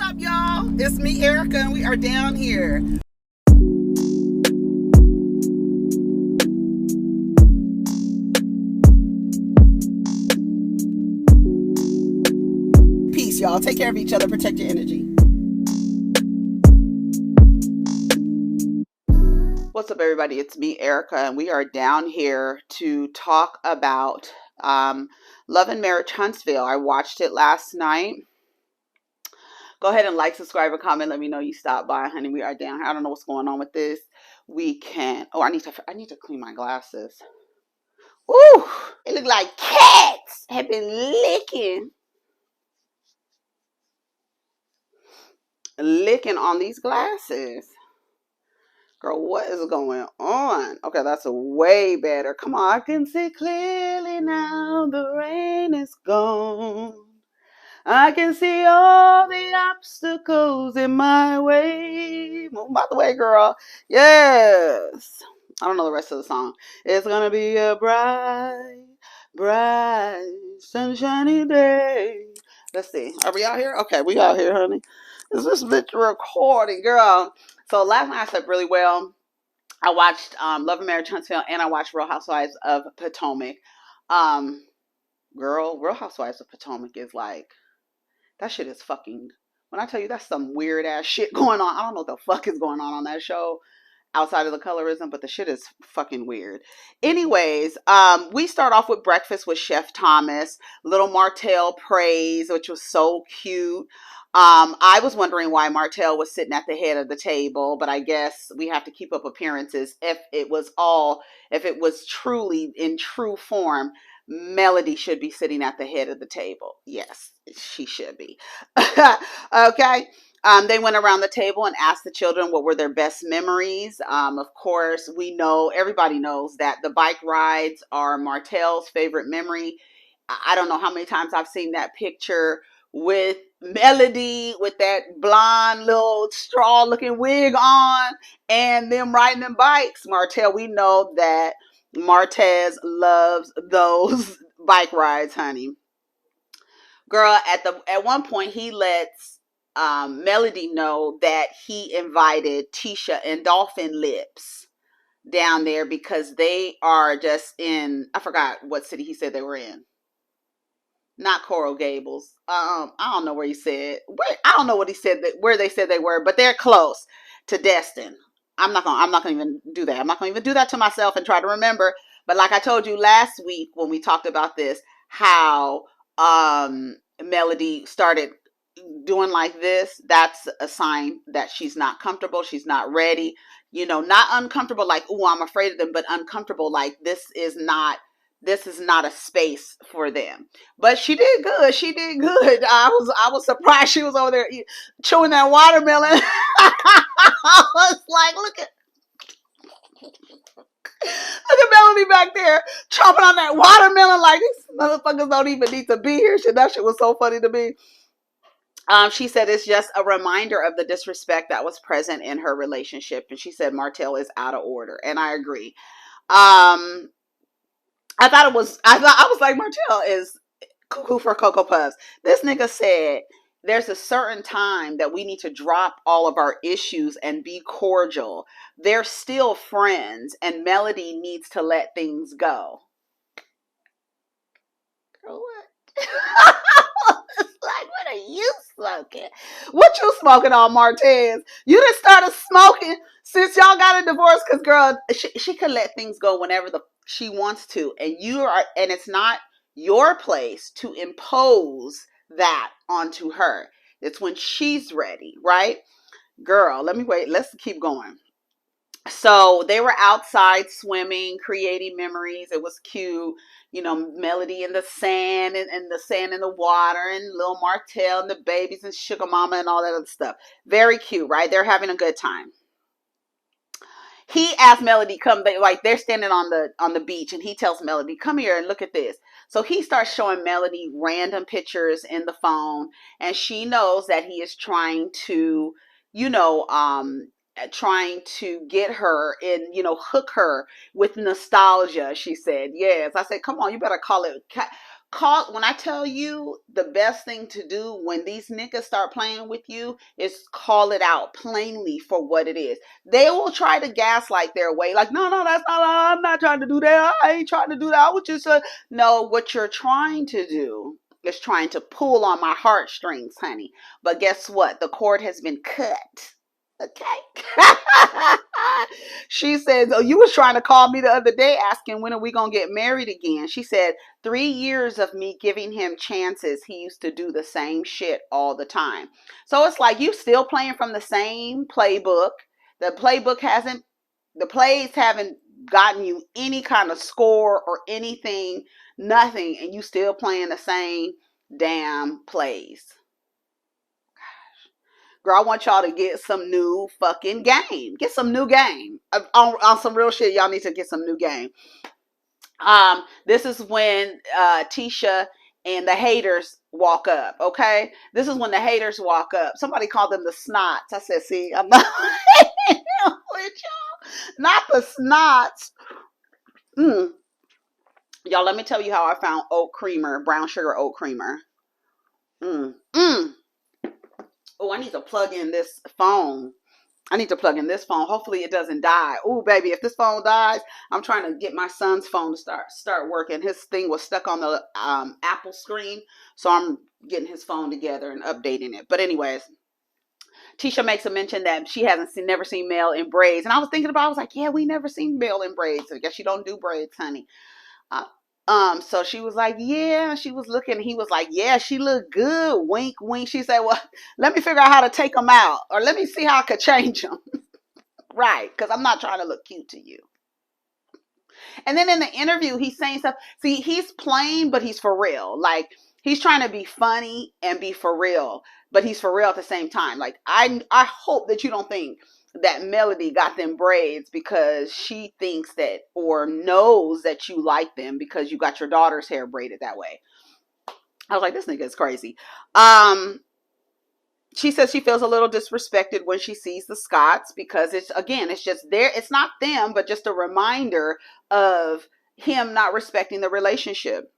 up, y'all? It's me, Erica, and we are down here. Peace, y'all. Take care of each other. Protect your energy. What's up, everybody? It's me, Erica, and we are down here to talk about Love and Marriage Huntsville. I watched it last night. Go ahead and like, subscribe, and comment. Let me know you stopped by, honey. We are down here. I don't know what's going on with this weekend. Oh, I need to clean my glasses. Ooh, it look like cats have been licking on these glasses. Girl, what is going on? Okay, that's a way better. Come on, I can see clearly now. The rain is gone. I can see all the obstacles in my way. Move out the way, girl. Yes. I don't know the rest of the song. It's gonna be a bright, bright, sunshiny day. Let's see. Are we out here? Okay, we out here, honey. Is this bitch recording, girl? So last night I slept really well. I watched Love and Marriage Huntsville, and I watched Real Housewives of Potomac. Girl, Real Housewives of Potomac is like, that shit is fucking, when I tell you that's some weird ass shit going on. I don't know what the fuck is going on that show outside of the colorism, but the shit is fucking weird. Anyways, we start off with breakfast with Chef Thomas, little Martell praise, which was so cute. I was wondering why Martell was sitting at the head of the table, but I guess we have to keep up appearances. If it was truly in true form, Melody should be sitting at the head of the table. Yes, she should be. Okay. They went around the table and asked the children what were their best memories. Of course, everybody knows that the bike rides are Martell's favorite memory. I don't know how many times I've seen that picture with Melody with that blonde little straw looking wig on and them riding them bikes. Martell, we know that Martez loves those bike rides, honey. Girl, at one point he lets Melody know that he invited Tisha and Dolphin Lips down there because they are just in, I forgot what city he said they were in. Not Coral Gables. I don't know where he said. I don't know what he said where they said they were, but they're close to Destin. I'm not gonna even do that. I'm not gonna even do that to myself and try to remember. But like I told you last week when we talked about this, how Melody started doing like this, that's a sign that she's not comfortable, she's not ready. Not uncomfortable like, oh, I'm afraid of them, but uncomfortable like this is not a space for them. But she did good. She did good. I was surprised she was over there chewing that watermelon. I was like, look at Melody back there chomping on that watermelon like these motherfuckers don't even need to be here. That shit was so funny to me. She said it's just a reminder of the disrespect that was present in her relationship. And she said Martell is out of order. And I agree. I was like, Martell is cuckoo for Cocoa Puffs. This nigga said there's a certain time that we need to drop all of our issues and be cordial. They're still friends, and Melody needs to let things go. Girl, what? It's like, what are you smoking? What you smoking on, Martez? You done started smoking since y'all got a divorce, because girl, she could let things go whenever she wants to, and it's not your place to impose that onto her. It's when she's ready, right? Girl, let's keep going. So they were outside swimming, creating memories. It was cute. Melody in the sand and the sand in the water, and little Martell and the babies and Sugar Mama and all that other stuff. Very cute, right? They're having a good time. He asked Melody, come, like they're standing on the beach, and he tells Melody, come here and look at this. So he starts showing Melody random pictures in the phone, and she knows that he is trying to, trying to get her and, hook her with nostalgia. She said, yes. I said, come on, you better call it When I tell you, the best thing to do when these niggas start playing with you is call it out plainly for what it is. They will try to gaslight their way, like, no, that's not, I'm not trying to do that. I ain't trying to do that. I was just, no, what you're trying to do is trying to pull on my heartstrings, honey. But guess what? The cord has been cut. Okay. She says, oh, you was trying to call me the other day asking when are we going to get married again. She said, 3 years of me giving him chances, he used to do the same shit all the time. So it's like you still playing from the same playbook. The plays haven't gotten you any kind of score or anything, nothing, and you still playing the same damn plays. Girl, I want y'all to get some new fucking game. Get some new game. On some real shit, y'all need to get some new game. This is when Tisha and the haters walk up, okay? This is when the haters walk up. Somebody called them the snots. I said, see, I'm not with y'all. Not the snots. Y'all, let me tell you how I found oat creamer, brown sugar oat creamer. Oh, I need to plug in this phone. Hopefully it doesn't die. Oh, baby, if this phone dies, I'm trying to get my son's phone to start working. His thing was stuck on the Apple screen, so I'm getting his phone together and updating it. But anyways, Tisha makes a mention that she never seen Mel in braids, and I was like, yeah, we never seen Mel in braids. I guess you don't do braids, honey. So she was like, yeah, she was looking. He was like, yeah, she looked good. Wink, wink. She said, well, let me figure out how to take them out, or let me see how I could change them. Right. Because I'm not trying to look cute to you. And then in the interview, he's saying stuff. See, he's playing, but he's for real. Like, he's trying to be funny and be for real, but he's for real at the same time. Like, I hope that you don't think that Melody got them braids because she thinks that or knows that you like them because you got your daughter's hair braided that way. I was like, this nigga is crazy. She says she feels a little disrespected when she sees the Scotts because it's just there. It's not them, but just a reminder of him not respecting the relationship.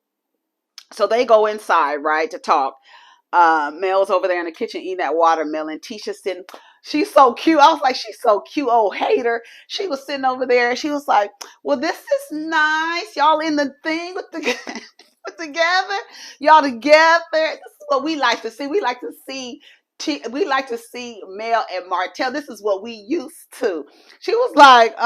So they go inside, right, to talk. Mel's over there in the kitchen eating that watermelon. Tisha's sitting. She's so cute. I was like, she's so cute, old hater. She was sitting over there. She was like, well, this is nice. Y'all in the thing with the together. Y'all together. This is what we like to see. We like to see Mel and Martell. This is what we used to. She was like,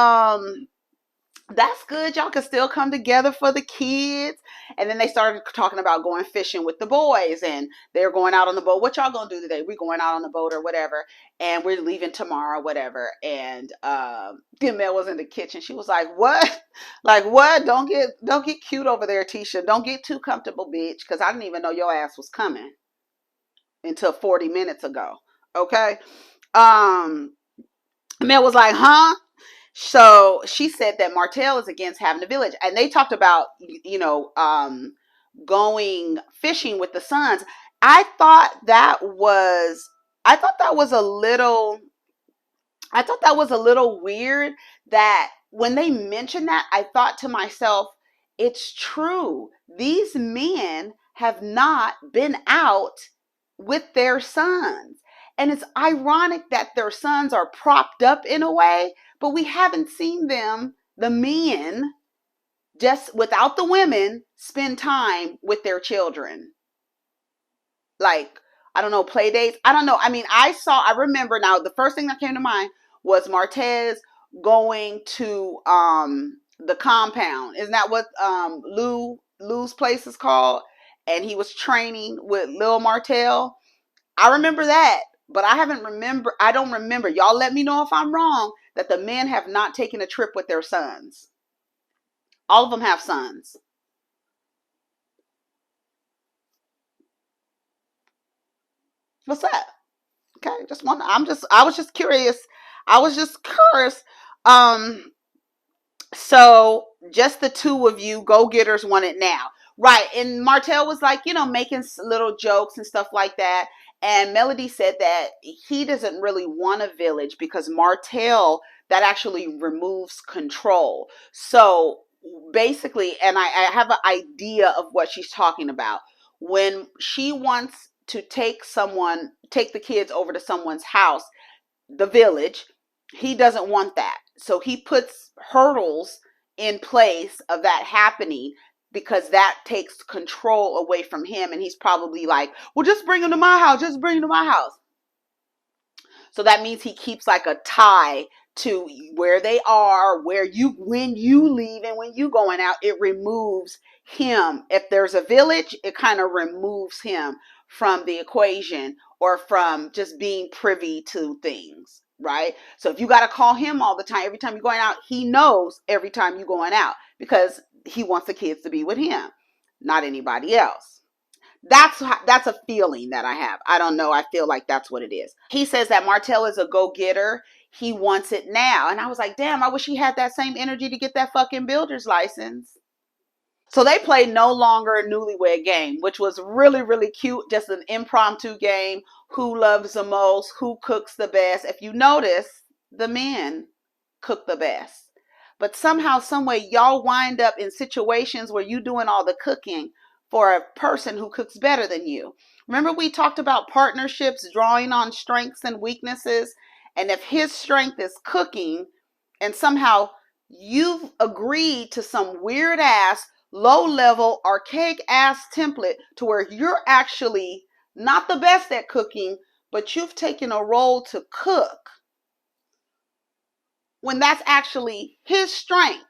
that's good. Y'all can still come together for the kids. And then they started talking about going fishing with the boys, and they're going out on the boat. What y'all gonna do today? We're going out on the boat or whatever, and we're leaving tomorrow, whatever. And Mel was in the kitchen. She was like, what? Like, what? Don't get cute over there, Tisha. Don't get too comfortable, bitch, because I didn't even know your ass was coming until 40 minutes ago. Okay. Mel was like, huh? So she said that Martell is against having a village, and they talked about, going fishing with the sons. I thought that was a little weird that when they mentioned that, I thought to myself, it's true. These men have not been out with their sons. And it's ironic that their sons are propped up in a way, but we haven't seen them, the men, just without the women, spend time with their children. Like, I don't know, play dates. I don't know. I mean, I remember now, the first thing that came to mind was Martez going to the compound. Isn't that what Lou's place is called? And he was training with Lil Martell. I remember that. But I don't remember. Y'all let me know if I'm wrong, that the men have not taken a trip with their sons. All of them have sons. What's that? Okay, I was just curious. So just the two of you go-getters want it now. Right. And Martell was like, making little jokes and stuff like that. And Melody said that he doesn't really want a village because Martell, that actually removes control. So basically, and I have an idea of what she's talking about. When she wants to take the kids over to someone's house, the village, he doesn't want that. So he puts hurdles in place of that happening because that takes control away from him. And he's probably like, well, just bring him to my house. Just bring him to my house. So that means he keeps like a tie to where they are, when you leave and when you going out, it removes him. If there's a village, it kind of removes him from the equation or from just being privy to things, right? So if you got to call him all the time, every time you're going out, he knows every time you're going out because he wants the kids to be with him, not anybody else. That's a feeling that I have. I don't know. I feel like that's what it is. He says that Martell is a go-getter. He wants it now. And I was like, damn, I wish he had that same energy to get that fucking builder's license. So they played no longer a newlywed game, which was really, really cute. Just an impromptu game. Who loves the most? Who cooks the best? If you notice, the men cook the best. But somehow, some way, y'all wind up in situations where you doing all the cooking for a person who cooks better than you. Remember we talked about partnerships drawing on strengths and weaknesses? And if his strength is cooking and somehow you've agreed to some weird ass, low level, archaic ass template to where you're actually not the best at cooking, but you've taken a role to cook when that's actually his strength.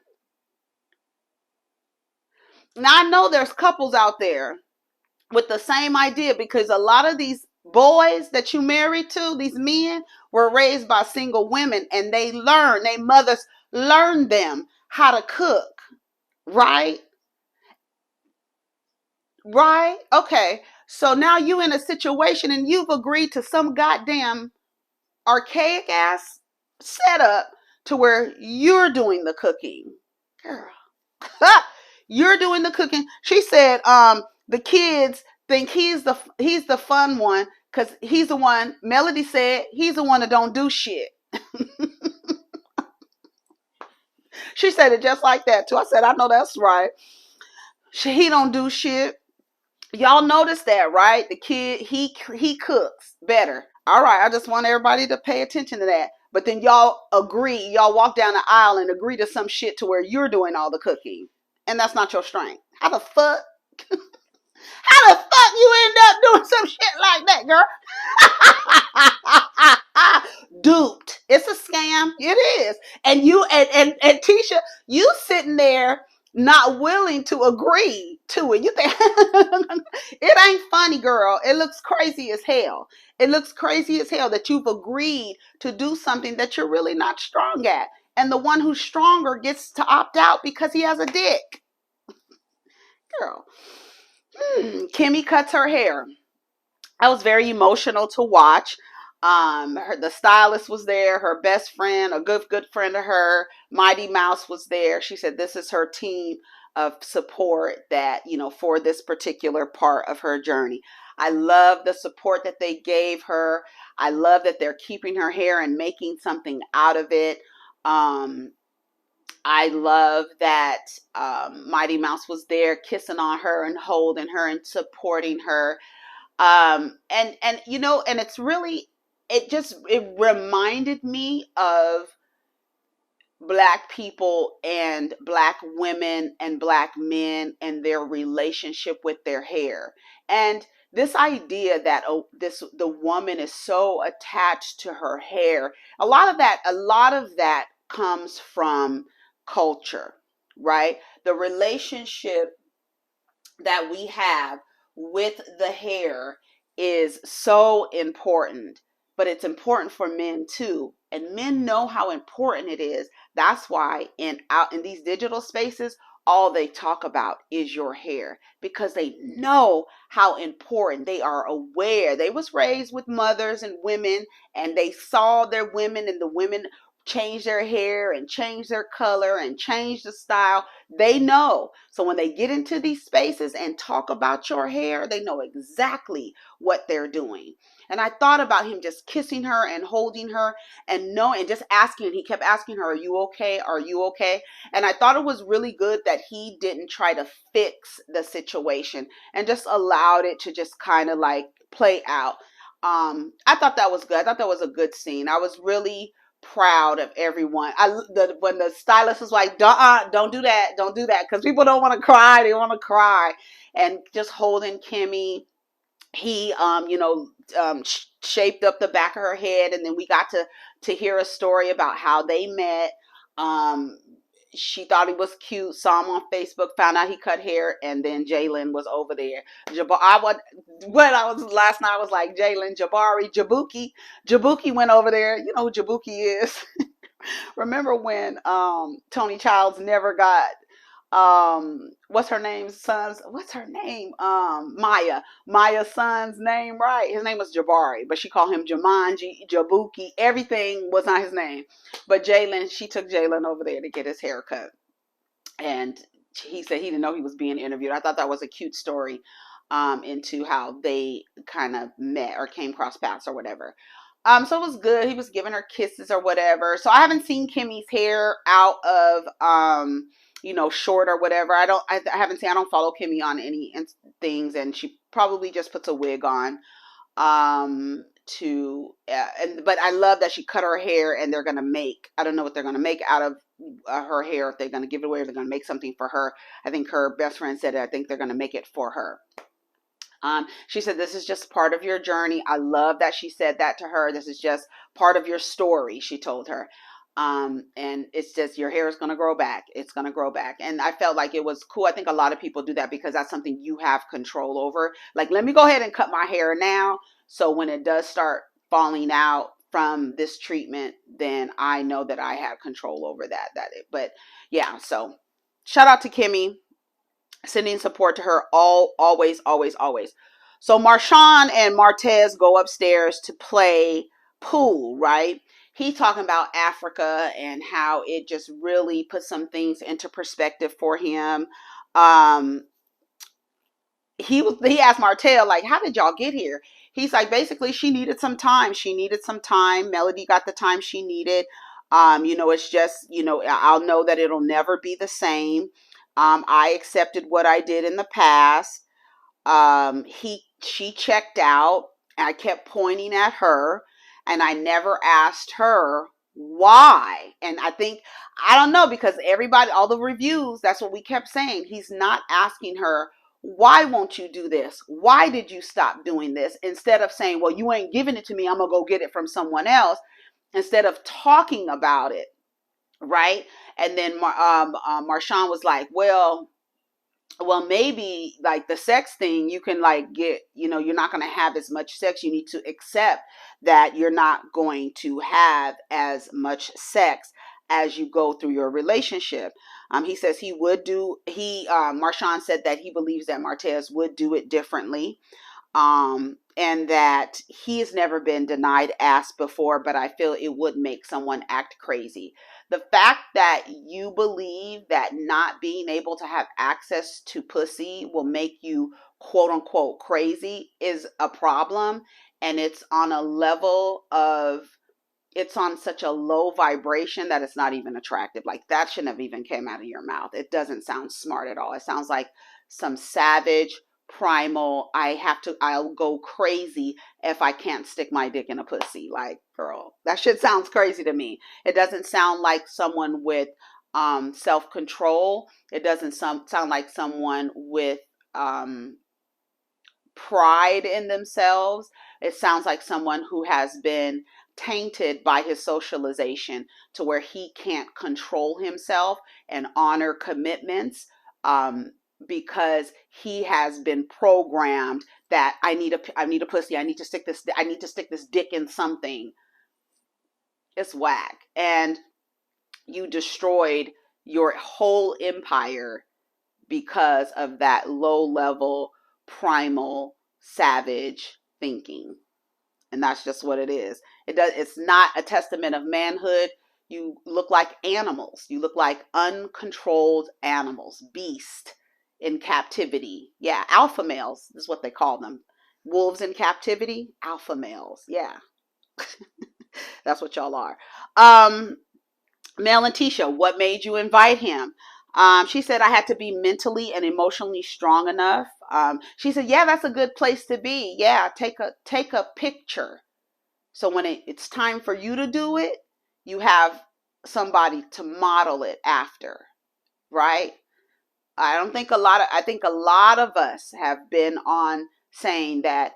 Now, I know there's couples out there with the same idea because a lot of these boys that you married to, these men, were raised by single women and their mothers learned them how to cook, right? Right? Okay. So now you in a situation and you've agreed to some goddamn archaic ass setup to where you're doing the cooking. Girl. You're doing the cooking. She said, the kids think he's the fun one because he's the one. Melody said he's the one that don't do shit. She said it just like that too. I said, I know that's right. He don't do shit. Y'all notice that, right? The kid, he cooks better. All right, I just want everybody to pay attention to that. But then y'all walk down the aisle and agree to some shit to where you're doing all the cooking. And that's not your strength. How the fuck? How the fuck you end up doing some shit like that, girl? Duped. It's a scam. It is. And and Tisha, you sitting there not willing to agree to it. You think it ain't funny, girl. It looks crazy as hell. It looks crazy as hell that you've agreed to do something that you're really not strong at. And the one who's stronger gets to opt out because he has a dick. Girl. Kimmy cuts her hair. I was very emotional to watch. The stylist was there, her best friend, a good friend of her, Mighty Mouse was there. She said this is her team of support that, for this particular part of her journey. I love the support that they gave her. I love that they're keeping her hair and making something out of it. I love that Mighty Mouse was there kissing on her and holding her and supporting her. And it's really, it reminded me of Black people and Black women and Black men and their relationship with their hair. And this idea that the woman is so attached to her hair, a lot of that comes from culture, right? The relationship that we have with the hair is so important, but it's important for men too. And men know how important it is. That's why out in these digital spaces, all they talk about is your hair because they know how important. They are aware. They was raised with mothers and women, and they saw their women, and the women change their hair and change their color and change the style. They know. So when they get into these spaces and talk about your hair, they know exactly what they're doing. And I thought about him just kissing her and holding her and knowing and just asking. He kept asking her, "Are you okay? Are you okay?" And I thought it was really good that he didn't try to fix the situation and just allowed it to just kind of like play out. I thought that was good. I thought that was a good scene. I was really proud of everyone. When the stylist was like, don't do that, don't do that, because people don't want to cry, they want to cry, and just holding Kimmy, he shaped up the back of her head, and then we got to hear a story about how they met. She thought he was cute, saw him on Facebook, found out he cut hair, and then Jalen was over there. Last night I was like, Jalen, Jabari, Jabuki went over there. You know who Jabuki is. Remember when Tony Childs never got what's her name's Maya's son's name right? His name was Jabari, but she called him Jumanji, Jabuki. Everything was not his name. But she took Jalen over there to get his hair cut, and he said he didn't know he was being interviewed. I thought that was a cute story into how they kind of met or came cross paths or whatever. So it was good. He was giving her kisses or whatever. So I haven't seen Kimmy's hair out of short or whatever. I haven't seen. I don't follow Kimmy on any things, and she probably just puts a wig on. But I love that she cut her hair, and they're gonna make. I don't know what they're gonna make out of her hair. If they're gonna give it away, or they're gonna make something for her. I think her best friend said it. I think they're gonna make it for her. She said, "This is just part of your journey." I love that she said that to her. This is just part of your story, she told her. And it's just, your hair is going to grow back. It's going to grow back. And I felt like it was cool. I think a lot of people do that because that's something you have control over. Like, let me go ahead and cut my hair now. So when it does start falling out from this treatment, then I know that I have control over that. But yeah, so shout out to Kimmy. Sending support to her always, always, always. So Marshawn and Martez go upstairs to play pool, right? He talking about Africa and how it just really puts some things into perspective for him. He asked Martell, like, how did y'all get here? He's like, basically, she needed some time. Melody got the time she needed. It's just, I'll know that it'll never be the same. I accepted what I did in the past. She checked out. I kept pointing at her, and I never asked her why. And I don't know, because everybody, all the reviews, that's what we kept saying. He's not asking her, why won't you do this? Why did you stop doing this? Instead of saying, well, you ain't giving it to me, I'm gonna go get it from someone else. Instead of talking about it, right? And then Marshawn was like, well, maybe like the sex thing, you can like get, you're not going to have as much sex. You need to accept that you're not going to have as much sex as you go through your relationship. He says Marshawn said that he believes that Martez would do it differently. And that he has never been denied ass before, but I feel it would make someone act crazy. The fact that you believe that not being able to have access to pussy will make you quote unquote crazy is a problem. And it's on such a low vibration that it's not even attractive. Like, that shouldn't have even came out of your mouth. It doesn't sound smart at all. It sounds like some savage, primal, I'll go crazy if I can't stick my dick in a pussy. Like, girl, that shit sounds crazy to me. It doesn't sound like someone with self-control. It doesn't sound like someone with pride in themselves. It sounds like someone who has been tainted by his socialization to where he can't control himself and honor commitments, because he has been programmed that I need a pussy. I need to stick this dick in something. It's whack. And you destroyed your whole empire because of that low level, primal, savage thinking. And that's just what it is. It's not a testament of manhood. You look like animals. You look like uncontrolled animals, beast in captivity. Yeah, alpha males is what they call them. Wolves in captivity, alpha males. Yeah, that's what y'all are. Mel and Tisha, what made you invite him? She said, I had to be mentally and emotionally strong enough. She said, yeah, that's a good place to be. Yeah, take a picture. So when it's time for you to do it, you have somebody to model it after, right? I think a lot of us have been on saying that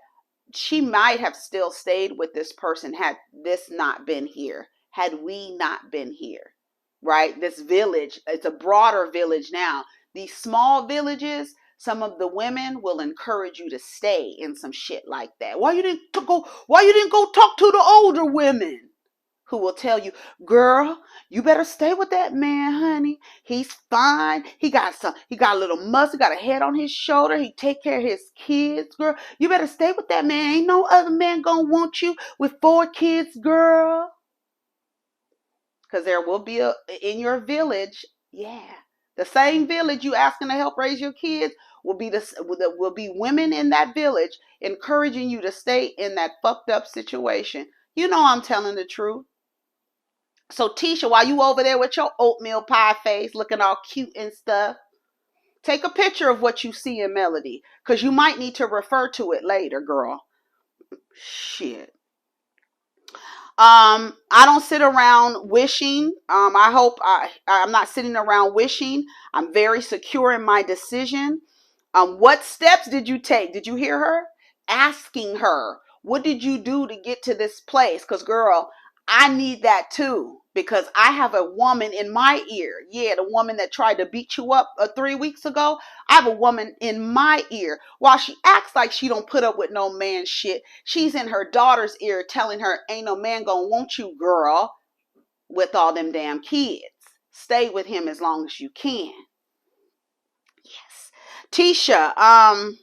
she might have still stayed with this person had this not been here, had we not been here, right? This village, it's a broader village now. These small villages, some of the women will encourage you to stay in some shit like that. Why you didn't go talk to the older women? Who will tell you, girl, you better stay with that man, honey. He's fine. He got a little muscle, got a head on his shoulder. He take care of his kids, girl. You better stay with that man. Ain't no other man gonna want you with 4 kids, girl. Because there will be in your village, yeah. The same village you asking to help raise your kids will be women in that village encouraging you to stay in that fucked up situation. You know I'm telling the truth. So Tisha, while you over there with your oatmeal pie face looking all cute and stuff, take a picture of what you see in Melody, because you might need to refer to it later, girl. Shit. I don't sit around wishing. I'm not sitting around wishing. I'm very secure in my decision. What steps did you take? Did you hear her? Asking her, what did you do to get to this place? Because, girl, I need that too. Because I have a woman in my ear. Yeah, the woman that tried to beat you up 3 weeks ago. I have a woman in my ear. While she acts like she don't put up with no man shit, she's in her daughter's ear telling her, ain't no man gonna want you, girl, with all them damn kids. Stay with him as long as you can. Yes. Tisha,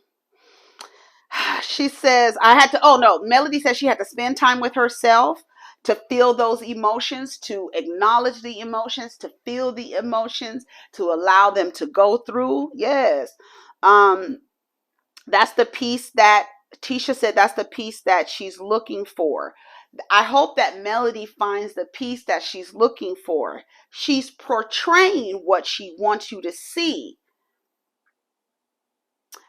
she says, Melody says she had to spend time with herself to feel those emotions, to acknowledge the emotions, to feel the emotions, to allow them to go through. Yes. That's the piece that Tisha said, that's the piece that she's looking for. I hope that Melody finds the piece that she's looking for. She's portraying what she wants you to see.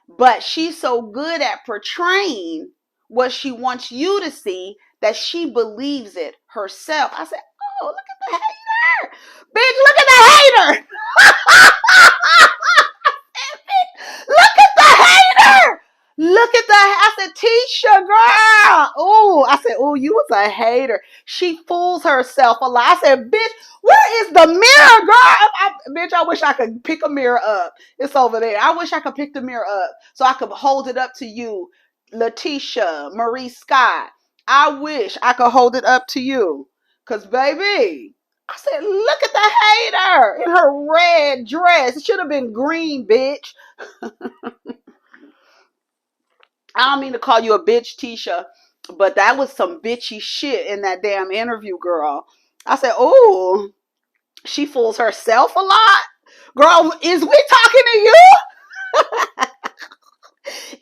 But she's so good at portraying what she wants you to see that she believes it herself. I said, oh, look at the hater. Bitch, look at the hater. Look at the hater. I said, Tisha, girl. Oh, I said, oh, you was a hater. She fools herself a lot. I said, bitch, where is the mirror, girl? Bitch, I wish I could pick a mirror up. It's over there. I wish I could pick the mirror up so I could hold it up to you, Letitia, Marie Scott. I wish I could hold it up to you. Because, baby, I said, look at the hater in her red dress. It should have been green, bitch. I don't mean to call you a bitch, Tisha, but that was some bitchy shit in that damn interview, girl. I said, oh, she fools herself a lot. Girl, is we talking to you?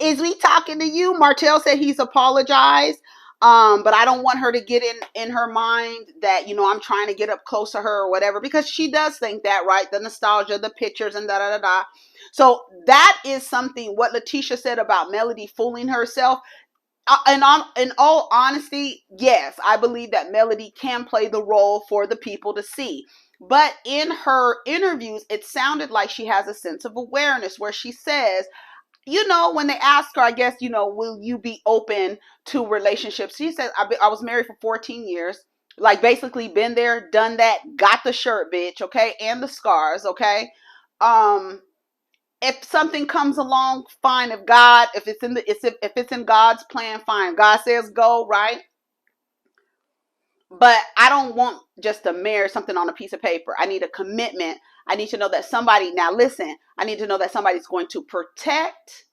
Is we talking to you? Martell said he's apologized. But I don't want her to get in her mind that, I'm trying to get up close to her or whatever, because she does think that, right? The nostalgia, the pictures, and da-da-da-da. So that is something, what Letitia said about Melody fooling herself. In all honesty, yes, I believe that Melody can play the role for the people to see. But in her interviews, it sounded like she has a sense of awareness where she says, when they ask her, I guess, will you be open to relationships? She said, I was married for 14 years. Like, basically been there, done that, got the shirt, bitch, okay? And the scars, okay? If something comes along, fine. If it's in God's plan, fine. God says go, right? But I don't want just to marry something on a piece of paper. I need a commitment. I need to know that I need to know that somebody's going to protect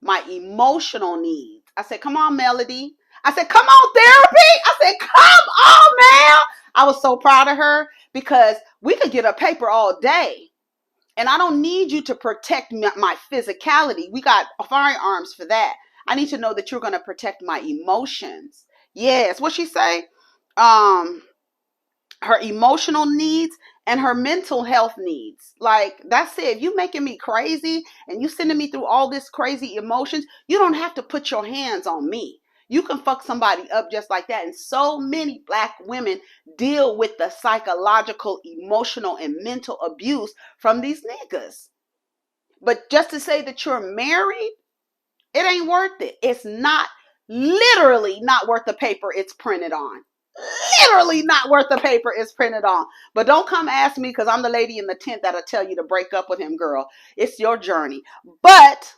my emotional needs. I said, come on, Melody. I said, come on, therapy. I said, come on, man. I was so proud of her because we could get a paper all day. And I don't need you to protect my physicality. We got firearms for that. I need to know that you're going to protect my emotions. Yes. What she say? Um, her emotional needs and her mental health needs. Like, that's it. If you making me crazy and you sending me through all this crazy emotions, you don't have to put your hands on me. You can fuck somebody up just like that. And so many black women deal with the psychological, emotional, and mental abuse from these niggas. But just to say that you're married, it ain't worth it. It's not, literally not worth the paper it's printed on. Literally not worth the paper it's printed on. But don't come ask me, because I'm the lady in the tent that'll tell you to break up with him, girl. It's your journey. But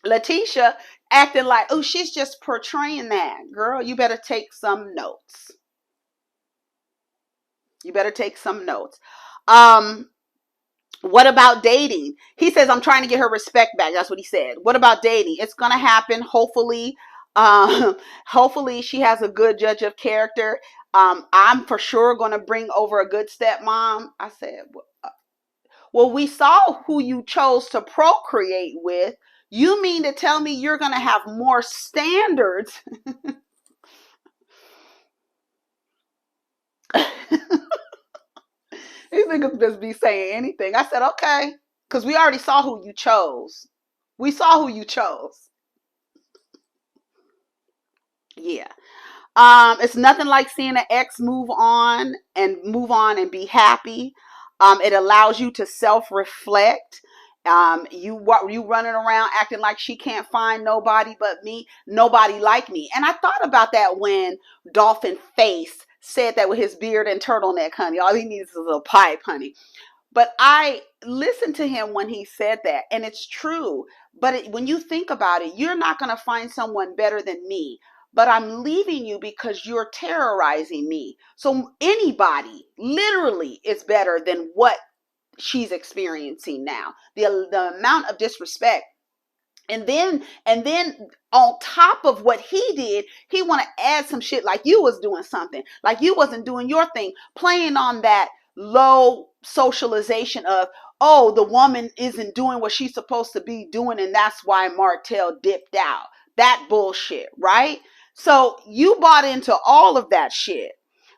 Letitia acting like, oh, she's just portraying that. Girl, you better take some notes. You better take some notes. What about dating? He says, I'm trying to get her respect back. That's what he said. What about dating? It's going to happen. Hopefully, hopefully she has a good judge of character. I'm for sure going to bring over a good stepmom. I said, well, we saw who you chose to procreate with. You mean to tell me you're going to have more standards? These niggas just be saying anything. I said, okay, because we already saw who you chose. We saw who you chose. Yeah. It's nothing like seeing an ex move on and be happy. It allows you to self-reflect. You running around acting like she can't find nobody but me, nobody like me. And I thought about that when Dolphin Face said that with his beard and turtleneck, honey. All he needs is a pipe, honey. But I listened to him when he said that, and it's true. But when you think about it, you're not going to find someone better than me. But I'm leaving you because you're terrorizing me. So anybody literally is better than what she's experiencing now. The amount of disrespect. And then on top of what he did, he want to add some shit like you was doing something, like you wasn't doing your thing, playing on that low socialization of, oh, the woman isn't doing what she's supposed to be doing, and that's why Martell dipped out. That bullshit, right? So you bought into all of that shit,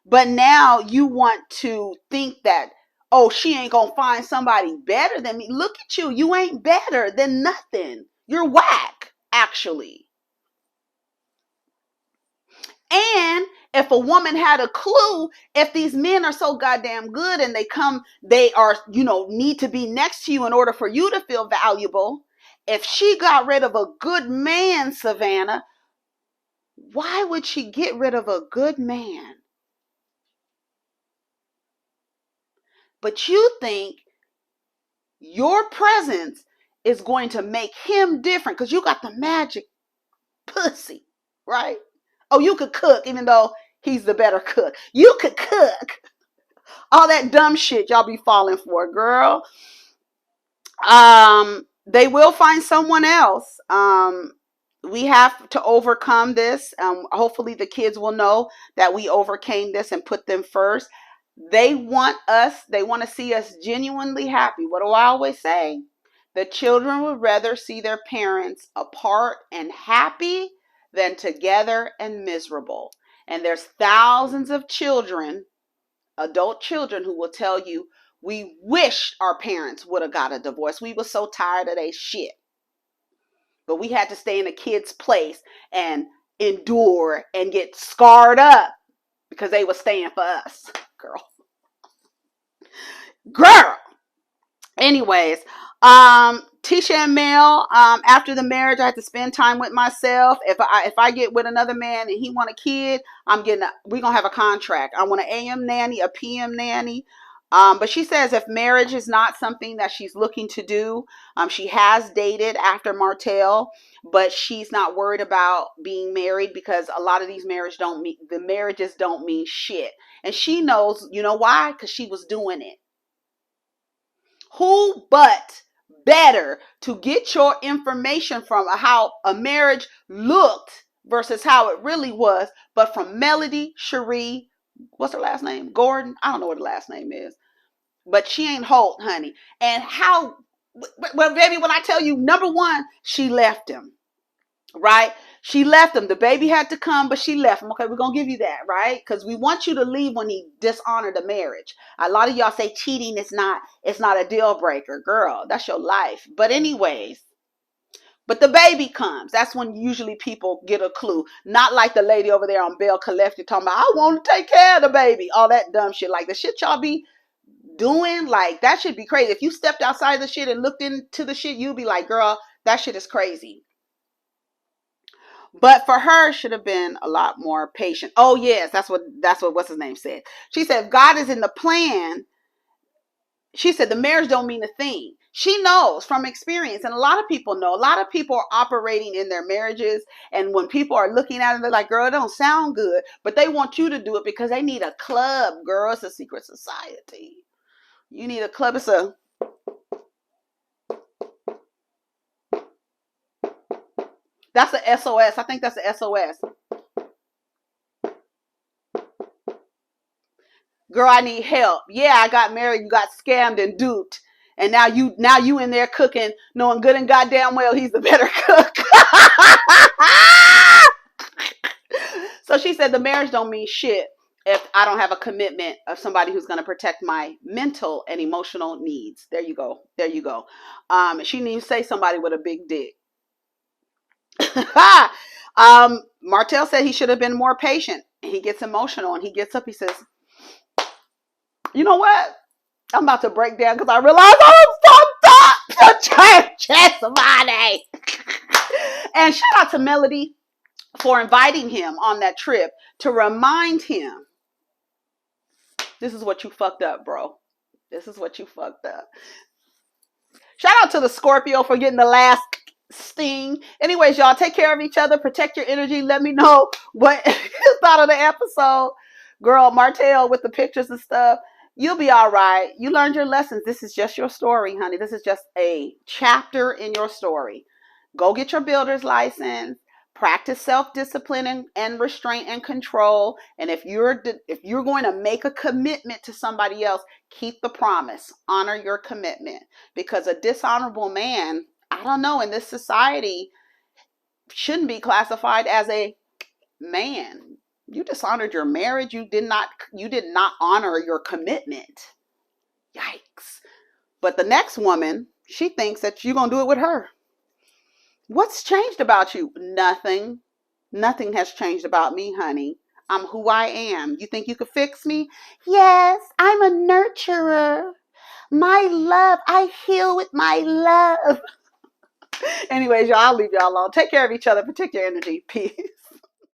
but now you want to think that, oh, she ain't gonna find somebody better than me. Look at you. You ain't better than nothing. You're whack, actually. And if a woman had a clue, if these men are so goddamn good and they are, need to be next to you in order for you to feel valuable. If she got rid of a good man, Savannah, why would she get rid of a good man? But you think your presence is going to make him different because you got the magic pussy, right? Oh, you could cook, even though he's the better cook. You could cook. All that dumb shit y'all be falling for, girl. They will find someone else. We have to overcome this. Hopefully the kids will know that we overcame this and put them first. They want to see us genuinely happy. What do I always say? The children would rather see their parents apart and happy than together and miserable. And there's thousands of children, adult children, who will tell you, we wished our parents would have got a divorce. We were so tired of their shit. But we had to stay in a kid's place and endure and get scarred up because they were staying for us. Girl. Anyways, Tisha and Mel, after the marriage, I had to spend time with myself. If I get with another man and he want a kid, we're gonna have a contract. I want an AM nanny, a PM nanny. But she says if marriage is not something that she's looking to do, she has dated after Martell, but she's not worried about being married because a lot of these marriages don't mean shit. And she knows, you know why? Because she was doing it. Who but better to get your information from how a marriage looked versus how it really was, but from Melody Cherie, what's her last name? Gordon? I don't know what her last name is, but she ain't Holt, honey. And how, well, baby, when I tell you, number one, she left him. right? She left him. The baby had to come, but she left him. Okay, we're going to give you that, right? Because we want you to leave when he dishonored the marriage. A lot of y'all say cheating is not, it's not a deal breaker. Girl, that's your life. But anyways, but the baby comes. That's when usually people get a clue. Not like the lady over there on Bell Collective talking about, I want to take care of the baby. All that dumb shit. Like the shit y'all be doing, like that should be crazy. If you stepped outside the shit and looked into the shit, you'd be like, girl, that shit is crazy. But for her, should have been a lot more patient. Oh yes, that's what what's his name said. She said, if God is in the plan, she said the marriage don't mean a thing. She knows from experience, and a lot of people know. A lot of people are operating in their marriages, and when people are looking at it, they're like, girl, it don't sound good. But they want you to do it because they need a club, girl. It's a secret society. You need a club. It's a that's the SOS. I think that's the SOS. Girl, I need help. Yeah, I got married, you got scammed and duped. And now you in there cooking, knowing good and goddamn well he's the better cook. So she said the marriage don't mean shit if I don't have a commitment of somebody who's going to protect my mental and emotional needs. There you go. There you go. She didn't even say somebody with a big dick. Martell said he should have been more patient. He gets emotional and he gets up. He says, you know what? I'm about to break down because I realized I was fucked up to church somebody. And shout out to Melody for inviting him on that trip to remind him, this is what you fucked up, bro. This is what you fucked up. Shout out to the Scorpio for getting the last sting. Anyways, y'all, take care of each other. Protect your energy. Let me know what you thought of the episode. Girl, Martell with the pictures and stuff. You'll be all right. You learned your lessons. This is just your story, honey. This is just a chapter in your story. Go get your builder's license. Practice self-discipline and restraint and control. And if you're going to make a commitment to somebody else, keep the promise. Honor your commitment. Because a dishonorable man, I don't know, in this society, shouldn't be classified as a man. You dishonored your marriage. You did not honor your commitment. Yikes. But the next woman, she thinks that you're going to do it with her. What's changed about you? Nothing. Nothing has changed about me, honey. I'm who I am. You think you could fix me? Yes, I'm a nurturer. My love, I heal with my love. Anyways, y'all, I'll leave y'all alone. Take care of each other. Protect your energy. Peace.